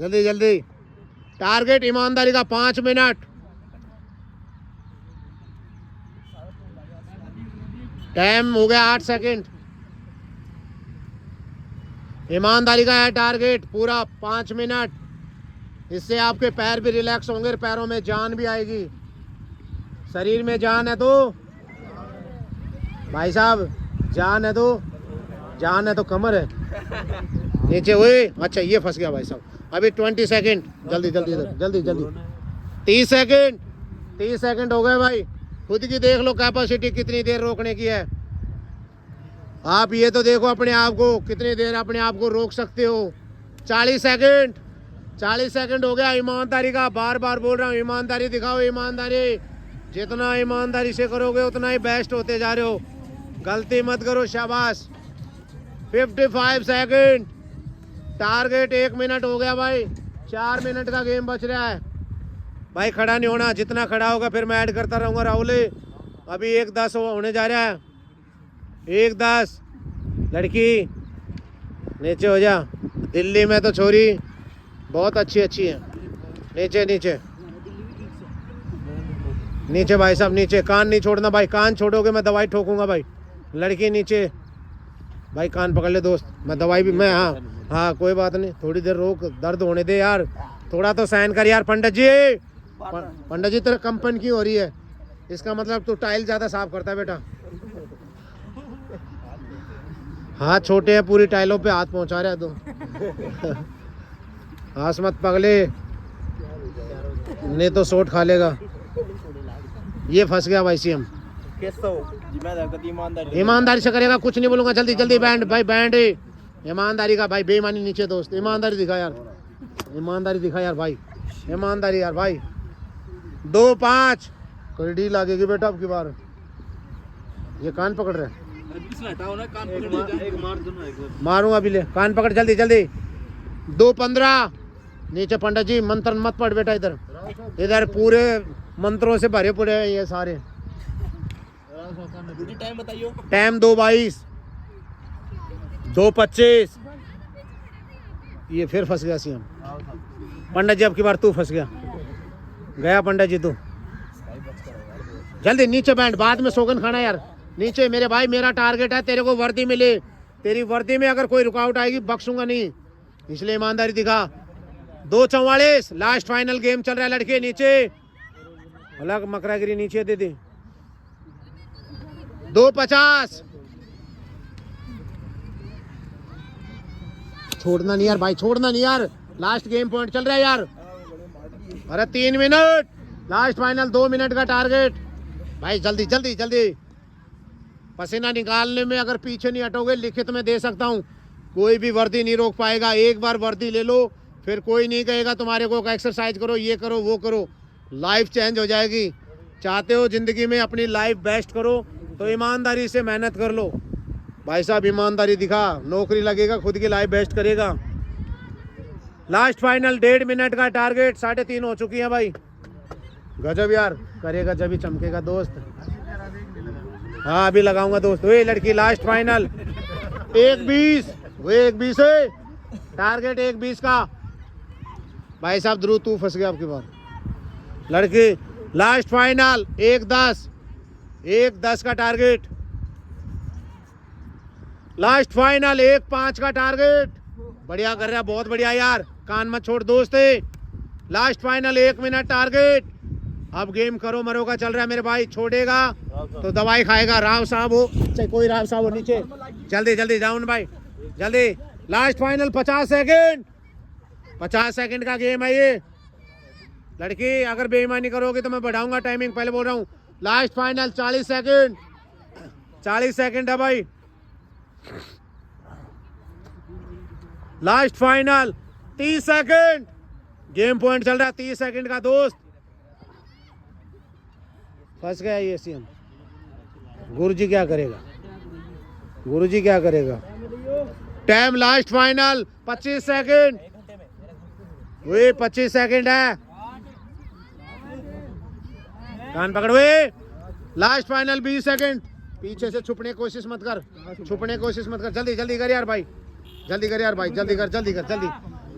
जल्दी जल्दी। टारगेट ईमानदारी का 5 मिनट। टाइम हो गया 8 सेकंड। ईमानदारी का है टारगेट पूरा 5 मिनट। इससे आपके पैर भी रिलैक्स होंगे, पैरों में जान भी आएगी। शरीर में जान है तो भाई साहब, जान है तो कमर है नीचे हुए। अच्छा ये फंस गया भाई साहब। अभी 20 सेकंड। जल्दी जल्दी जल्दी जल्दी। 30 सेकंड। 30 सेकंड हो गए भाई। खुद की देख लो कैपेसिटी कितनी देर रोकने की है। आप ये तो देखो अपने आप को, कितनी देर अपने आप को रोक सकते हो। 40 सेकंड। 40 सेकंड हो गया। ईमानदारी का बार बार बोल रहा हूँ, ईमानदारी दिखाओ। ईमानदारी जितना ईमानदारी से करोगे उतना ही बेस्ट होते जा रहे हो। गलती मत करो। शाबाश। 55 सेकंड। टारगेट 1 मिनट हो गया भाई। 4 मिनट का गेम बच रहा है भाई। खड़ा नहीं होना, जितना खड़ा होगा फिर मैं ऐड करता रहूँगा राहुल। अभी 1:10 होने जा रहा है। 1:10। लड़की नीचे हो जा। दिल्ली में तो छोरी बहुत अच्छी अच्छी है। नीचे नीचे नीचे भाई साहब नीचे। कान नहीं छोड़ना भाई, कान छोड़ोगे मैं दवाई ठोकूंगा भाई। लड़की नीचे भाई, कान पकड़ ले दोस्त। मैं दवाई भी मैं हाँ कोई बात नहीं, थोड़ी देर रोक, दर्द होने दे यार, थोड़ा तो सहन कर यार। पंडित जी पंडित जी तेरे कंपन की हो रही है, इसका मतलब तू टाइल ज़्यादा साफ करता है बेटा। हाथ छोटे हैं, पूरी टाइलों पे हाथ पहुंचा रहा है तू। हाथ मत पगले, नहीं तो सोट खा लेगा। ये फंस गया भाई सीएम। ईमानदारी से करेगा, कुछ नहीं बोलूंगा। जल्दी जल्दी बैंड भाई, बैंड ईमानदारी का भाई। बेईमानी नीचे दोस्त, ईमानदारी दिखा यार, ईमानदारी दिखा यार भाई, ईमानदारी यार भाई। 2-5 कोई डील लगेगी बेटा अब की बार। ये कान पकड़ रहे हैं, मारूंगा अभी। ले कान पकड़ जल्दी जल्दी। 2-15 नीचे। पंडित जी मंत्र मत पढ़ बेटा, इधर इधर पूरे मंत्रों से भरे पड़े हैं ये सारे। टाइम बताइए। टाइम 2:22, 2:25। ये फिर फंस गया सीएम। पंडित जी अब की बार तू फंस गया पंडित जी तू। जल्दी नीचे बैंड, बाद में सोगन खाना यार। नीचे मेरे भाई, मेरा टारगेट है तेरे को वर्दी मिले। तेरी वर्दी में अगर कोई रुकावट आएगी बख्शूंगा नहीं, इसलिए ईमानदारी दिखा। 2:44 लास्ट फाइनल गेम चल रहा है। लड़के नीचे, अलग मकरागिरी नीचे दे दी। 2:50 छोड़ना नहीं यार भाई, छोड़ना नहीं यार। लास्ट गेम पॉइंट चल रहा है यार। अरे 3 मिनट लास्ट फाइनल, 2 मिनट का टारगेट भाई। जल्दी जल्दी जल्दी। पसीना निकालने में अगर पीछे नहीं हटोगे, लिखित में दे सकता हूँ, कोई भी वर्दी नहीं रोक पाएगा। एक बार वर्दी ले लो फिर कोई नहीं कहेगा तुम्हारे को एक्सरसाइज करो, ये करो वो करो। लाइफ चेंज हो जाएगी। चाहते हो ज़िंदगी में अपनी लाइफ बेस्ट करो तो ईमानदारी से मेहनत कर लो भाई साहब। ईमानदारी दिखा, नौकरी लगेगा, खुद की लाइफ बेस्ट करेगा। लास्ट फाइनल 1.5 मिनट का टारगेट। 3:30 हो चुकी है भाई। गजब यार, करेगा जब ही चमकेगा दोस्त। हाँ अभी लगाऊंगा दोस्त। वे लड़की लास्ट फाइनल 1:20। वो 1:20 है टारगेट, 1:20 का भाई साहब। ध्रुव तू फंस गया आपकी बार। लड़की लास्ट फाइनल 1:10। 1:10 का टारगेट। लास्ट फाइनल 1:05 का टारगेट। बढ़िया कर रहा, बहुत बढ़िया यार। कान मत छोड़ दोस्त। Last final 1 minute target. अब गेम करो मरो का चल रहा है मेरे भाई। छोड़ेगा तो दवाई खाएगा। राव साहब हो चाहे कोई राव साहब हो नीचे। जल्दी जल्दी डाउन भाई जल्दी। Last final 50 second. 50 सेकंड का गेम है ये। लड़की अगर बेईमानी करोगे तो मैं बढ़ाऊंगा टाइमिंग, पहले बोल रहा हूँ। Last final 40 second. 40 सेकंड है भाई। Last final 30 second. Game point चल रहा है 30 सेकंड का दोस्त। फंस गया ये सीएम। गुरुजी क्या करेगा, गुरुजी क्या करेगा। Time last final 25 second. वे 25 सेकंड है। कान पकड़। वे लास्ट फाइनल 20 सेकंड। पीछे से छुपने की कोशिश मत कर, छुपने की कोशिश मत कर। जल्दी जल्दी कर यार भाई, जल्दी कर यार भाई, जल्दी कर जल्दी कर जल्दी।